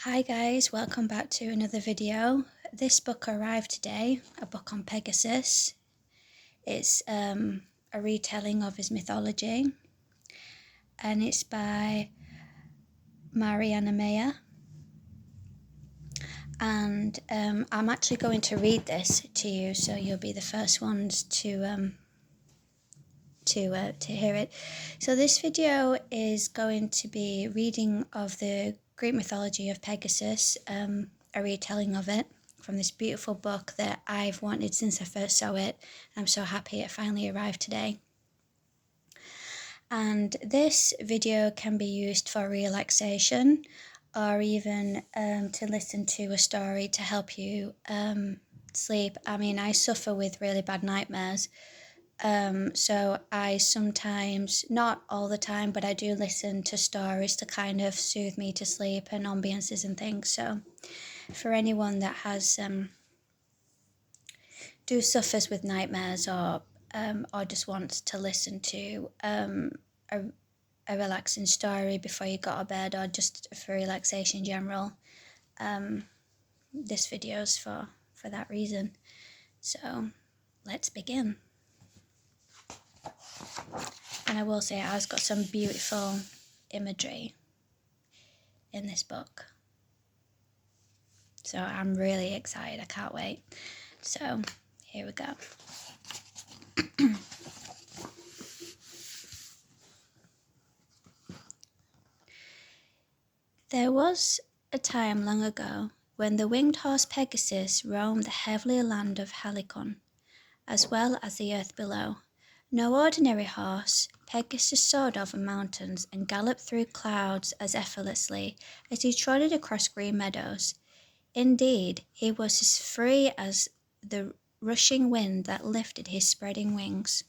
Hi guys, welcome back to another video. This book arrived today, a book on Pegasus. It's a retelling of his mythology, and it's by Mariana Meyer. And I'm actually going to read this to you, so you'll be the first ones to hear it. So this video is going to be reading of the Greek mythology of Pegasus, a retelling of it from this beautiful book that I've wanted since I first saw it. I'm so happy it finally arrived today. And this video can be used for relaxation or even to listen to a story to help you sleep. I mean, I suffer with really bad nightmares. So I sometimes, not all the time, but I do listen to stories to kind of soothe me to sleep and ambiances and things. So for anyone that has suffers with nightmares or just wants to listen to a relaxing story before you go to bed, or just for relaxation in general, this video's for that reason. So let's begin. And I will say it has got some beautiful imagery in this book. So I'm really excited, I can't wait. So here we go. There was a time long ago when the winged horse Pegasus roamed the heavenly land of Helicon, as well as the earth below. No ordinary horse, Pegasus soared over mountains and galloped through clouds as effortlessly as he trotted across green meadows. Indeed, he was as free as the rushing wind that lifted his spreading wings.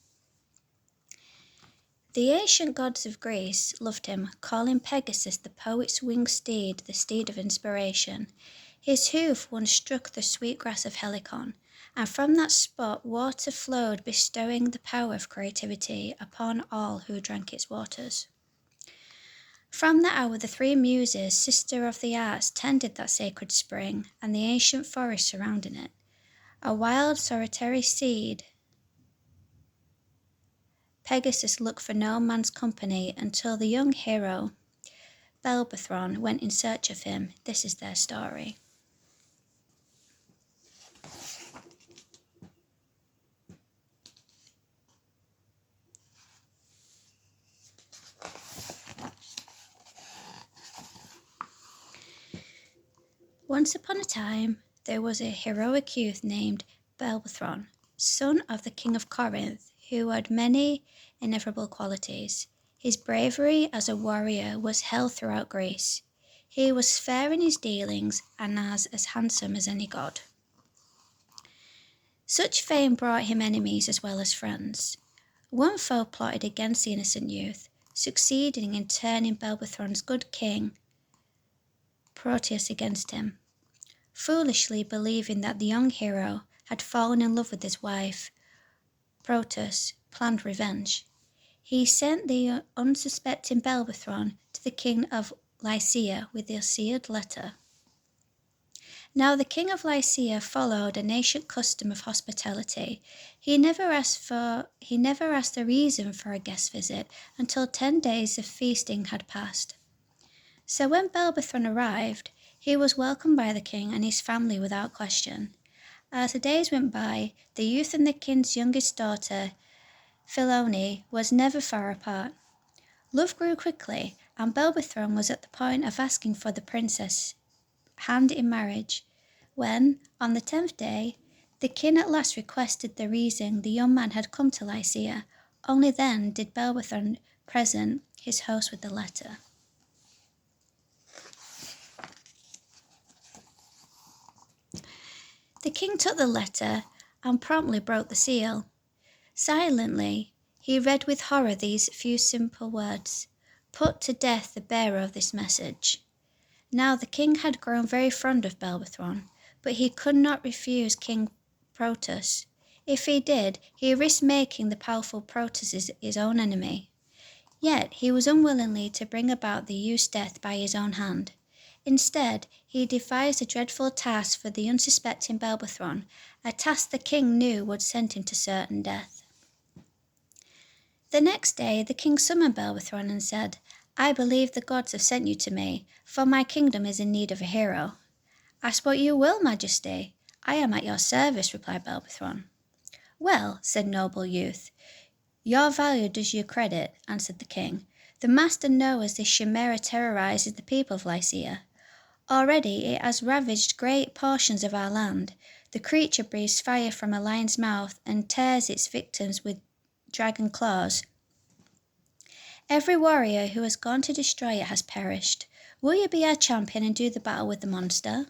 The ancient gods of Greece loved him, calling Pegasus the poet's winged steed, the steed of inspiration. His hoof once struck the sweet grass of Helicon, and from that spot water flowed, bestowing the power of creativity upon all who drank its waters. From that hour the three muses, sister of the arts, tended that sacred spring and the ancient forest surrounding it. A wild solitary steed, Pegasus looked for no man's company until the young hero, Bellerophon, went in search of him. This is their story. Once upon a time, there was a heroic youth named Bellerophon, son of the king of Corinth, who had many inevitable qualities. His bravery as a warrior was held throughout Greece. He was fair in his dealings and as handsome as any god. Such fame brought him enemies as well as friends. One foe plotted against the innocent youth, succeeding in turning Bellerophon's good king, Proteus, against him. Foolishly believing that the young hero had fallen in love with his wife, Proteus planned revenge. He sent the unsuspecting Bellerophon to the king of Lycia with a sealed letter. Now the king of Lycia followed an ancient custom of hospitality. He never asked the reason for a guest visit until 10 days of feasting had passed. So when Bellerophon arrived, he was welcomed by the king and his family without question. As the days went by, the youth and the king's youngest daughter, Philone, was never far apart. Love grew quickly, and Bellerophon was at the point of asking for the princess' hand in marriage, when, on the 10th day, the king at last requested the reason the young man had come to Lycia. Only then did Bellerophon present his host with the letter. The king took the letter and promptly broke the seal. Silently, he read with horror these few simple words: "Put to death the bearer of this message." Now the king had grown very fond of Bellerophon, but he could not refuse King Proteus. If he did, he risked making the powerful Proteus his own enemy. Yet he was unwilling to bring about the youth's death by his own hand. Instead, he devised a dreadful task for the unsuspecting Bellerophon, a task the king knew would send him to certain death. The next day, the king summoned Bellerophon and said, "I believe the gods have sent you to me, for my kingdom is in need of a hero." "Ask what you will, Majesty. I am at your service," replied Bellerophon. "Well," said noble youth, "your value does you credit," answered the king. "The master knows this Chimera terrorizes the people of Lycia. Already it has ravaged great portions of our land. The creature breathes fire from a lion's mouth and tears its victims with dragon claws. Every warrior who has gone to destroy it has perished. Will you be our champion and do the battle with the monster?"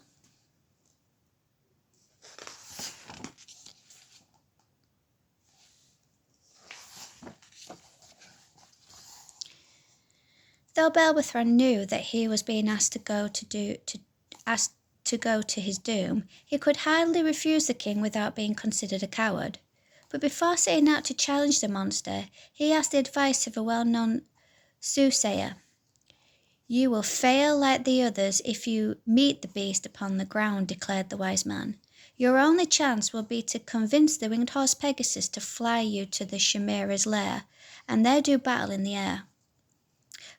Though Bellerophon knew that he was being asked to go to his doom, he could hardly refuse the king without being considered a coward. But before setting out to challenge the monster, he asked the advice of a well-known soothsayer. "You will fail like the others if you meet the beast upon the ground," declared the wise man. "Your only chance will be to convince the winged horse Pegasus to fly you to the Chimera's lair, and there do battle in the air.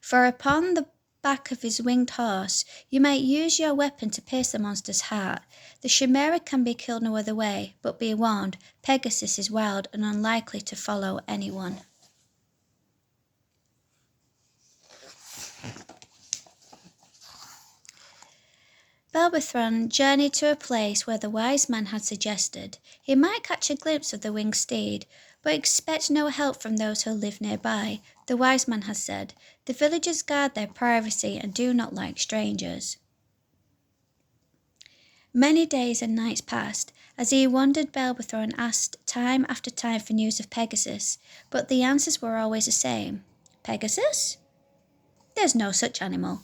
For upon the back of his winged horse, you might use your weapon to pierce the monster's heart. The Chimera can be killed no other way, but be warned, Pegasus is wild and unlikely to follow anyone." Bellerophon journeyed to a place where the wise man had suggested. He might catch a glimpse of the winged steed, but expect no help from those who live nearby. The wise man had said, "The villagers guard their privacy and do not like strangers." Many days and nights passed. As he wandered, Bellerophon asked time after time for news of Pegasus, but the answers were always the same. "Pegasus? There's no such animal."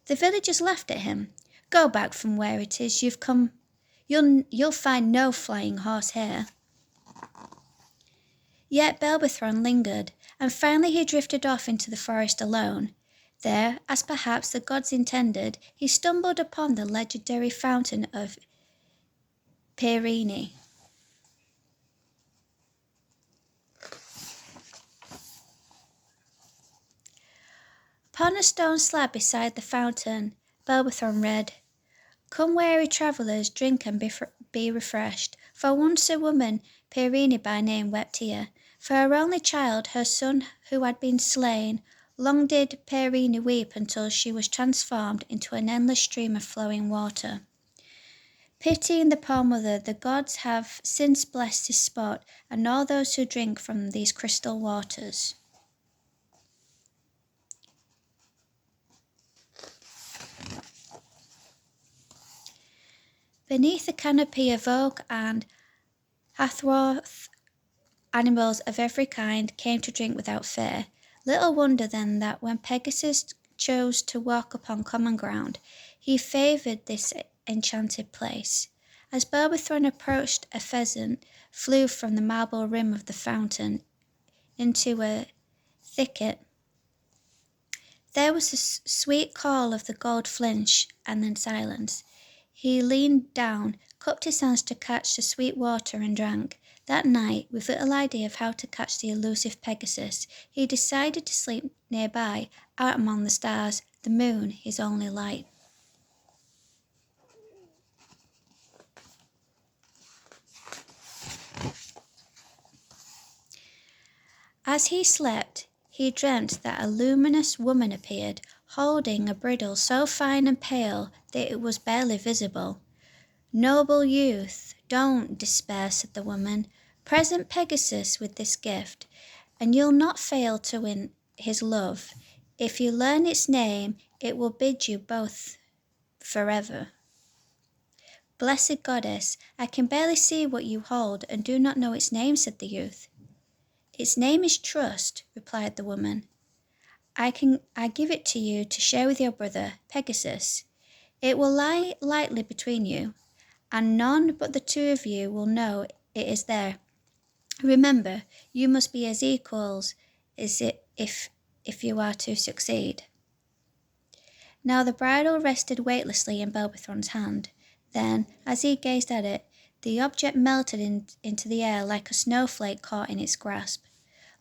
The villagers laughed at him. "Go back from where it is you've come. You'll find no flying horse here." Yet Bellerophon lingered, and finally he drifted off into the forest alone. There, as perhaps the gods intended, he stumbled upon the legendary fountain of Perini. Upon a stone slab beside the fountain, Bellerophon read, "Come, weary travellers, drink and be refreshed. For once a woman, Perini by name, wept here. For her only child, her son who had been slain. Long did Perini weep until she was transformed into an endless stream of flowing water. Pitying the poor mother, the gods have since blessed this spot and all those who drink from these crystal waters." Beneath the canopy of oak and hathworth, animals of every kind came to drink without fear. Little wonder then that when Pegasus chose to walk upon common ground, he favoured this enchanted place. As Bellerophon approached, a pheasant flew from the marble rim of the fountain into a thicket. There was the sweet call of the gold finch, and then silence. He leaned down, cupped his hands to catch the sweet water and drank. That night, with little idea of how to catch the elusive Pegasus, he decided to sleep nearby, out among the stars, the moon his only light. As he slept, he dreamt that a luminous woman appeared, holding a bridle so fine and pale that it was barely visible. "Noble youth, don't despair," said the woman. "Present Pegasus with this gift, and you'll not fail to win his love. If you learn its name, it will bid you both forever." "Blessed goddess, I can barely see what you hold and do not know its name," said the youth. "Its name is Trust," replied the woman. I give it to you to share with your brother, Pegasus. It will lie lightly between you, and none but the two of you will know it is there. Remember, you must be as equals as if you are to succeed." Now the bridle rested weightlessly in Bellerophon's hand. Then, as he gazed at it, the object melted into the air like a snowflake caught in its grasp.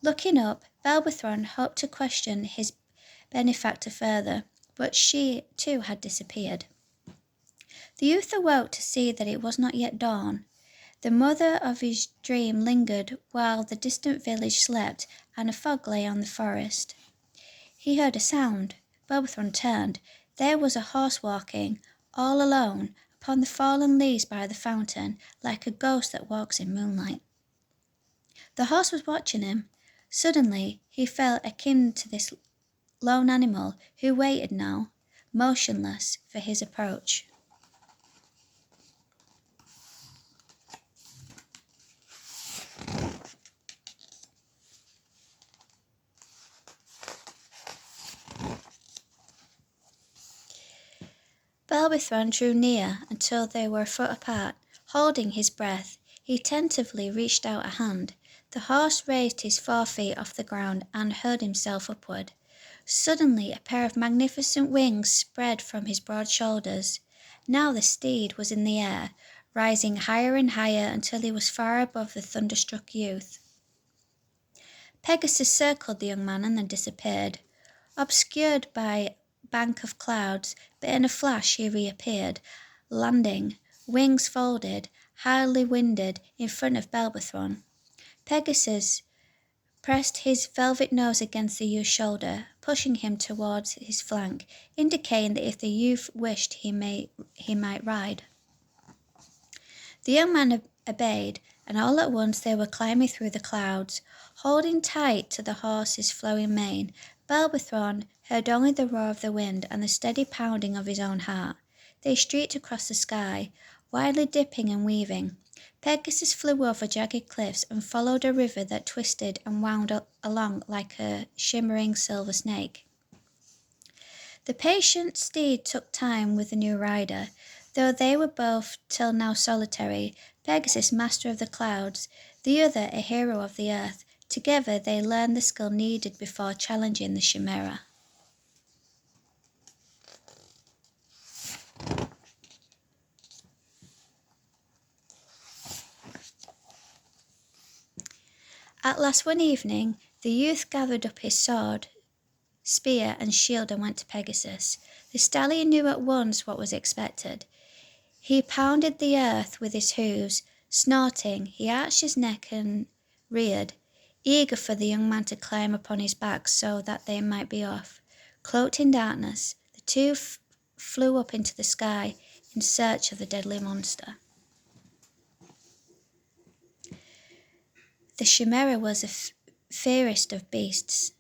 Looking up, Bellerophon hoped to question his benefactor further, but she too had disappeared. The youth awoke to see that it was not yet dawn. The mother of his dream lingered while the distant village slept and a fog lay on the forest. He heard a sound. Bellerophon turned. There was a horse walking, all alone, upon the fallen leaves by the fountain, like a ghost that walks in moonlight. The horse was watching him. Suddenly he felt akin to this lone animal who waited now, motionless, for his approach. Bellerophon drew near until they were a foot apart. Holding his breath, he tentatively reached out a hand. The horse raised his forefeet off the ground and hurled himself upward. Suddenly a pair of magnificent wings spread from his broad shoulders. Now the steed was in the air, rising higher and higher until he was far above the thunderstruck youth. Pegasus circled the young man and then disappeared. Obscured by a bank of clouds, but in a flash he reappeared, landing, wings folded, highly winded, in front of Bellerophon. Pegasus pressed his velvet nose against the youth's shoulder, pushing him towards his flank, indicating that if the youth wished he might ride. The young man obeyed, and all at once they were climbing through the clouds. Holding tight to the horse's flowing mane, Bellerophon heard only the roar of the wind and the steady pounding of his own heart. They streaked across the sky, widely dipping and weaving. Pegasus flew over jagged cliffs and followed a river that twisted and wound along like a shimmering silver snake. The patient steed took time with the new rider. Though they were both till now solitary, Pegasus master of the clouds, the other a hero of the earth, together they learned the skill needed before challenging the Chimera. At last one evening, the youth gathered up his sword, spear and shield and went to Pegasus. The stallion knew at once what was expected. He pounded the earth with his hooves. Snorting, he arched his neck and reared, eager for the young man to climb upon his back so that they might be off. Cloaked in darkness, the two flew up into the sky in search of the deadly monster. The Chimera was the fiercest of beasts,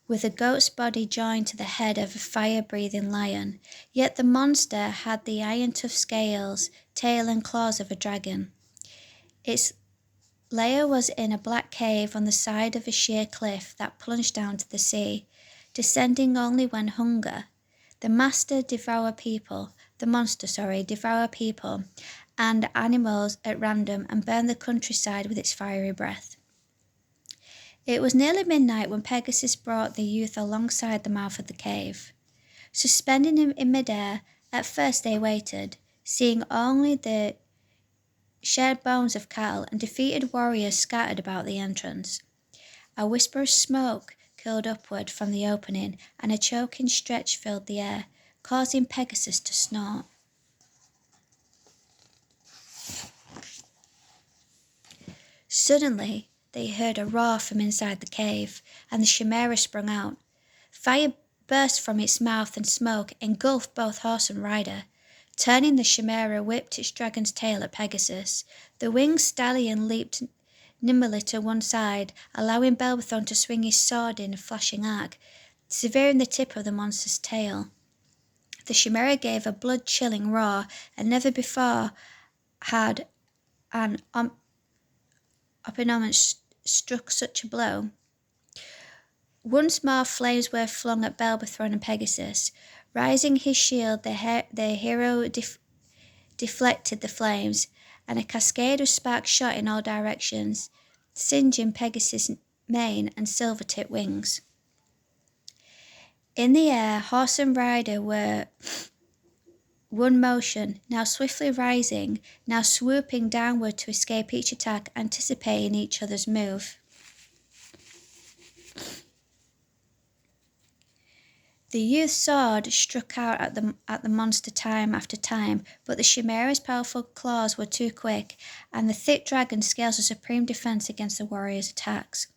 with a goat's body joined to the head of a fire-breathing lion, yet the monster had the iron-tough scales, tail and claws of a dragon. Its lair was in a black cave on the side of a sheer cliff that plunged down to the sea, descending only when hunger. The monster devoured people and animals at random and burned the countryside with its fiery breath. It was nearly midnight when Pegasus brought the youth alongside the mouth of the cave. Suspending him in midair, at first they waited, seeing only the shared bones of cattle and defeated warriors scattered about the entrance. A whisper of smoke curled upward from the opening, and a choking stretch filled the air, causing Pegasus to snort. Suddenly, they heard a roar from inside the cave, and the Chimera sprung out. Fire burst from its mouth and smoke engulfed both horse and rider. Turning, the Chimera whipped its dragon's tail at Pegasus. The winged stallion leaped nimbly to one side, allowing Bellerophon to swing his sword in a flashing arc, severing the tip of the monster's tail. The Chimera gave a blood-chilling roar, and never before had an opponent struck such a blow. Once more flames were flung at Bellerophon and Pegasus. Raising his shield, the hero deflected the flames, and a cascade of sparks shot in all directions, singeing Pegasus' mane and silver-tipped wings. In the air, horse and rider were one motion, now swiftly rising, now swooping downward to escape each attack, anticipating each other's move. The youth's sword struck out at the monster time after time, but the Chimera's powerful claws were too quick, and the thick dragon scales a supreme defense against the warrior's attacks.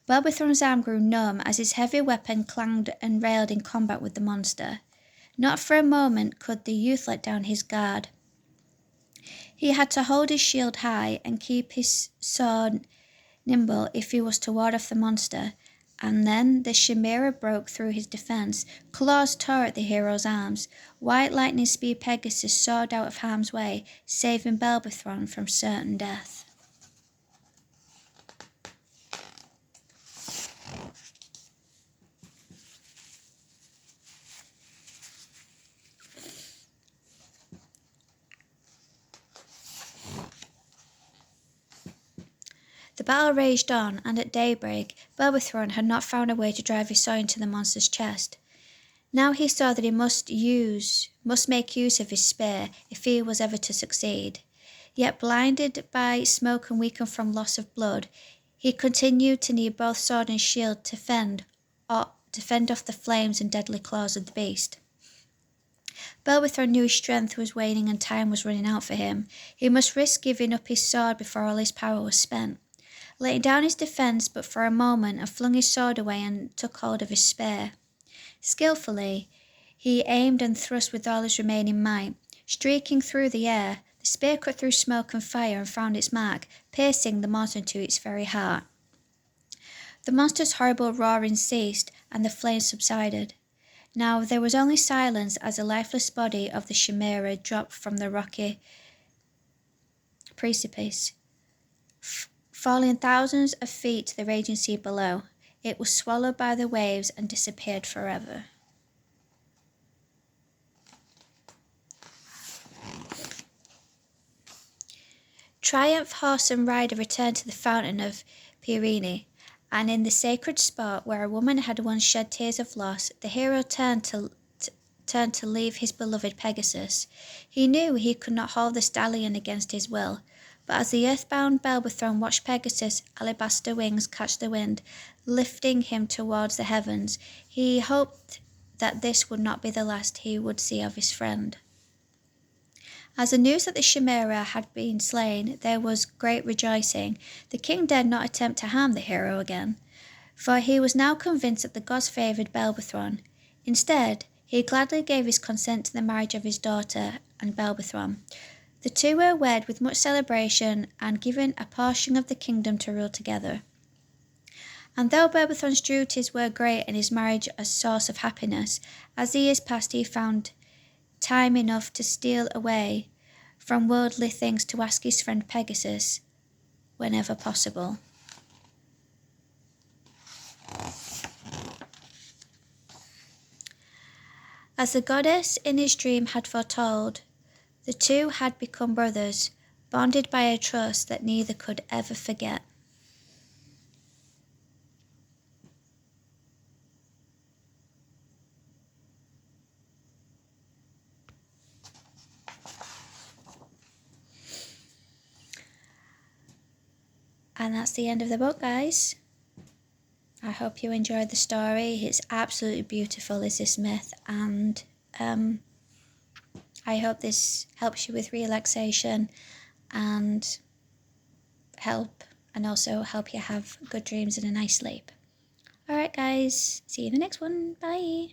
Bellerophon's arm grew numb as his heavy weapon clanged and railed in combat with the monster. Not for a moment could the youth let down his guard. He had to hold his shield high and keep his sword nimble if he was to ward off the monster. And then the Chimera broke through his defense. Claws tore at the hero's arms. White lightning speed Pegasus soared out of harm's way, saving Bellerophon from certain death. The battle raged on, and at daybreak, Bellerophon had not found a way to drive his sword into the monster's chest. Now he saw that he must make use of his spear if he was ever to succeed. Yet blinded by smoke and weakened from loss of blood, he continued to need both sword and shield to fend off the flames and deadly claws of the beast. Bellerophon knew his strength was waning and time was running out for him. He must risk giving up his sword before all his power was spent. Laying down his defence but for a moment and flung his sword away and took hold of his spear. Skillfully, he aimed and thrust with all his remaining might. Streaking through the air, the spear cut through smoke and fire and found its mark, piercing the monster to its very heart. The monster's horrible roaring ceased, and the flames subsided. Now there was only silence as the lifeless body of the Chimera dropped from the rocky precipice, falling thousands of feet to the raging sea below. It was swallowed by the waves and disappeared forever. Triumph, horse and rider returned to the fountain of Pierini, and in the sacred spot where a woman had once shed tears of loss, the hero turned to leave his beloved Pegasus. He knew he could not hold the stallion against his will, but as the earthbound Bellerophon watched Pegasus' alabaster wings catch the wind, lifting him towards the heavens, he hoped that this would not be the last he would see of his friend. As the news that the Chimera had been slain, there was great rejoicing. The king dared not attempt to harm the hero again, for he was now convinced that the gods favoured Bellerophon. Instead, he gladly gave his consent to the marriage of his daughter and Bellerophon. The two were wed with much celebration and given a portion of the kingdom to rule together. And though Bellerophon's duties were great and his marriage a source of happiness, as the years passed he found time enough to steal away from worldly things to ask his friend Pegasus whenever possible. As the goddess in his dream had foretold, the two had become brothers, bonded by a trust that neither could ever forget. And that's the end of the book, guys. I hope you enjoyed the story. It's absolutely beautiful, is this myth, and I hope this helps you with relaxation and also help you have good dreams and a nice sleep. Alright guys, see you in the next one. Bye.